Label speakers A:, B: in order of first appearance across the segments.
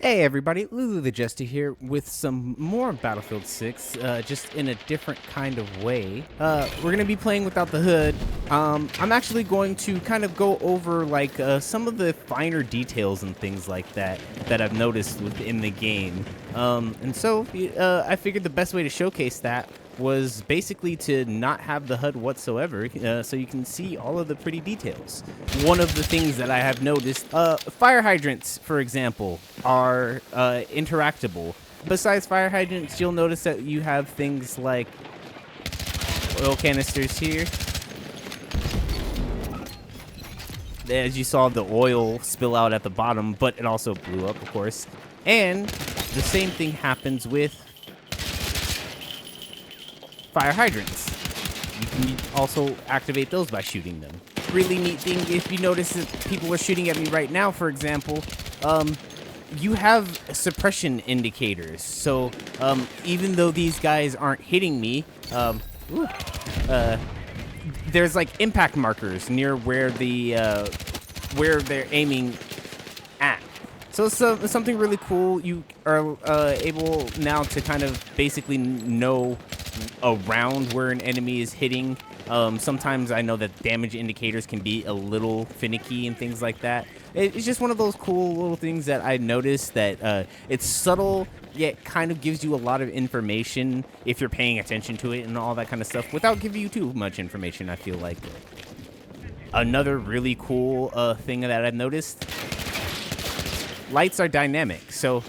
A: Hey everybody, LulutheJester here with some more Battlefield 6, just in a different kind of way. We're going to be playing without the hood. I'm actually going to kind of go over some of the finer details and things like that I've noticed within the game. I figured the best way to showcase that was basically to not have the HUD whatsoever, so you can see all of the pretty details. One of the things that I have noticed, fire hydrants, for example, are interactable. Besides fire hydrants, you'll notice that you have things like oil canisters here. As you saw, the oil spill out at the bottom, but it also blew up, of course. And the same thing happens with fire hydrants. You can also activate those by shooting them. Really neat thing, if you notice that people are shooting at me right now, for example, you have suppression indicators. So even though these guys aren't hitting me, there's like impact markers near where where they're aiming at. So it's something really cool. You are able now to kind of basically know around where an enemy is hitting. Sometimes I know that damage indicators can be a little finicky and things like that. It's just one of those cool little things that I noticed that it's subtle, yet kind of gives you a lot of information if you're paying attention to it and all that kind of stuff without giving you too much information, I feel like. Another really cool thing that I've noticed, lights are dynamic. So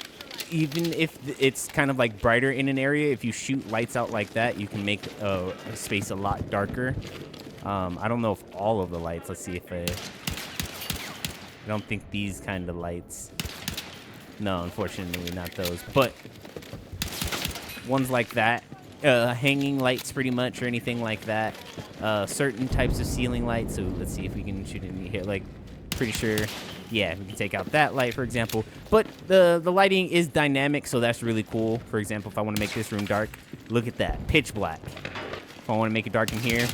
A: even if it's kind of like brighter in an area, if you shoot lights out like that, you can make a space a lot darker. I don't know if all of the lights, let's see if I don't think these kind of lights. No, unfortunately not those, but ones like that, hanging lights pretty much, or anything like that. Certain types of ceiling lights. So let's see if we can shoot any here. Like, pretty sure, yeah, we can take out that light, for example. But the lighting is dynamic, so that's really cool. For example, if I want to make this room dark, look at that, pitch black. If I want to make it dark in here,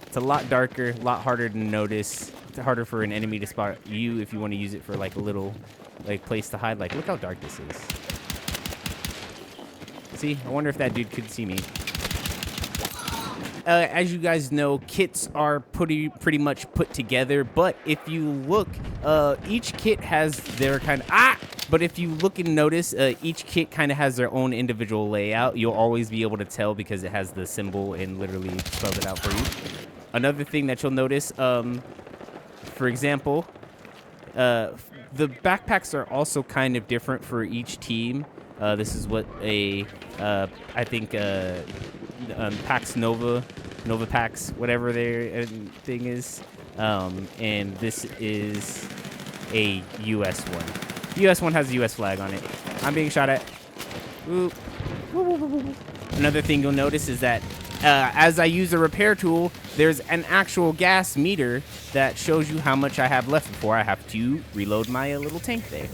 A: it's a lot darker, a lot harder to notice. It's harder for an enemy to spot you if you want to use it for like a little place to hide. Like, look how dark this is. See, I wonder if that dude could see me. As you guys know, kits are pretty much put together, but if you look, each kit has their kind of but if you look and notice, each kit kind of has their own individual layout. You'll always be able to tell because it has the symbol and literally spells it out for you. Another thing that you'll notice, for example, the backpacks are also kind of different for each team. This is what I think Pax Nova Pax, whatever their thing is, and this is a US one. The US one has a US flag on it. I'm being shot at. Ooh. Another thing you'll notice is that as I use a repair tool, there's an actual gas meter that shows you how much I have left before I have to reload my little tank there,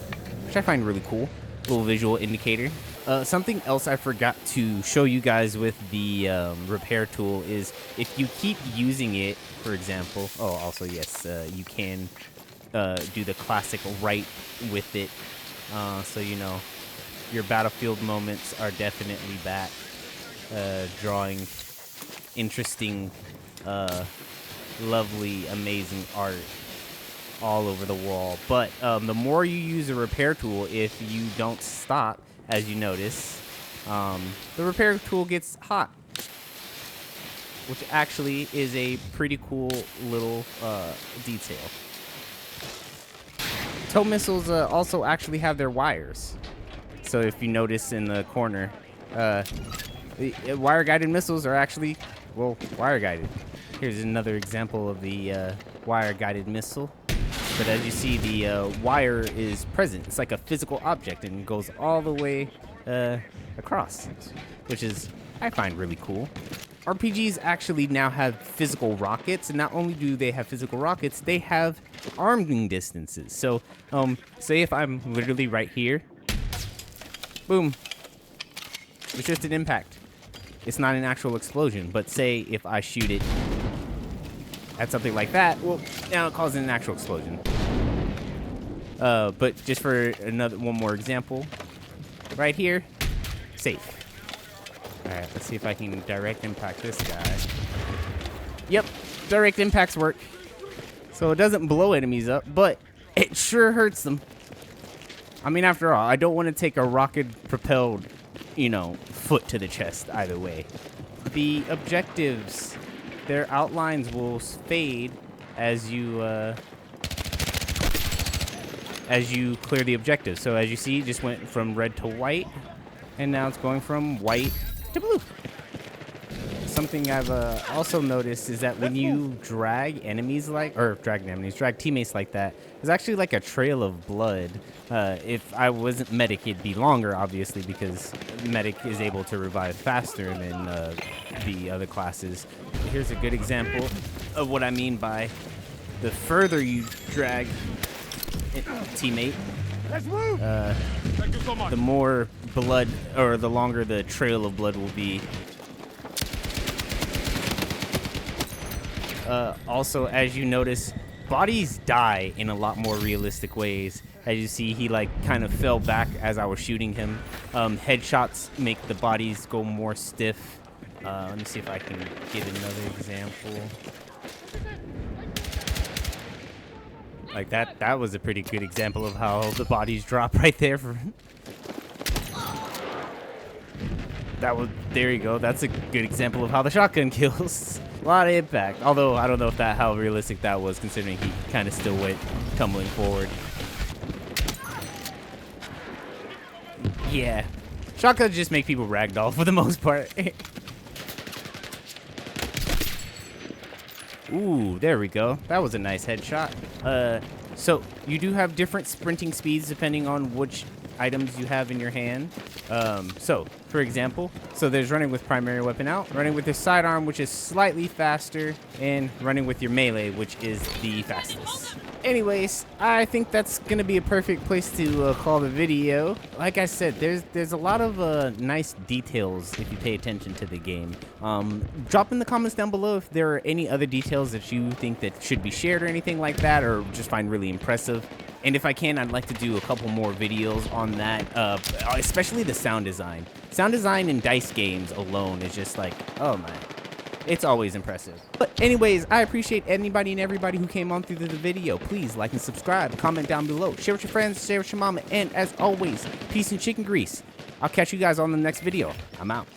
A: which I find really cool. Little visual indicator. Something else I forgot to show you guys with the repair tool is if you keep using it, for example, also yes, you can do the classic right with it, so you know your battlefield moments are definitely back, drawing interesting, lovely, amazing art all over the wall. But the more you use a repair tool, if you don't stop, as you notice, the repair tool gets hot, which actually is a pretty cool little detail. Tow missiles also actually have their wires. So if you notice in the corner, wire-guided missiles are actually, well, wire-guided. Here's another example of the wire-guided missile. But as you see, the wire is present. It's like a physical object and goes all the way across, which is, I find, really cool. RPGs actually now have physical rockets, and not only do they have physical rockets, they have arming distances. So, say if I'm literally right here, boom, it's just an impact. It's not an actual explosion, but say if I shoot it at something like that, well, now it causes an actual explosion. But just for one more example, right here, safe. All right, let's see if I can direct impact this guy. Yep, direct impacts work. So it doesn't blow enemies up, but it sure hurts them. I mean, after all, I don't want to take a rocket-propelled, foot to the chest either way. The objectives, their outlines will fade as you clear the objective. So as you see, it just went from red to white, and now it's going from white to blue. Something I've also noticed is that when you drag teammates like that, there's actually like a trail of blood. If I wasn't medic, it'd be longer, obviously, because medic is able to revive faster than the other classes. Here's a good example of what I mean by the further you drag a teammate, the more blood, or the longer the trail of blood will be. Also, as you notice, bodies die in a lot more realistic ways. As you see, he kind of fell back as I was shooting him. Headshots make the bodies go more stiff. Let me see if I can get another example. Like that was a pretty good example of how the bodies drop right there. There you go. That's a good example of how the shotgun kills. A lot of impact. Although I don't know if how realistic that was, considering he kind of still went tumbling forward. Yeah, shotguns just make people ragdoll for the most part. Ooh, there we go. That was a nice headshot. So you do have different sprinting speeds depending on which items you have in your hand. So, for example, there's running with primary weapon out, running with your sidearm, which is slightly faster, and running with your melee, which is the fastest. Anyways, I think that's gonna be a perfect place to call the video. Like I said, there's a lot of nice details if you pay attention to the game. Drop in the comments down below if there are any other details that you think that should be shared or anything like that, or just find really impressive. And if I can, I'd like to do a couple more videos on that, especially the sound design. Sound design in dice games alone is just like, oh man, it's always impressive. But anyways, I appreciate anybody and everybody who came on through the video. Please like and subscribe, comment down below, share with your friends, share with your mama, and as always, peace and chicken grease. I'll catch you guys on the next video. I'm out.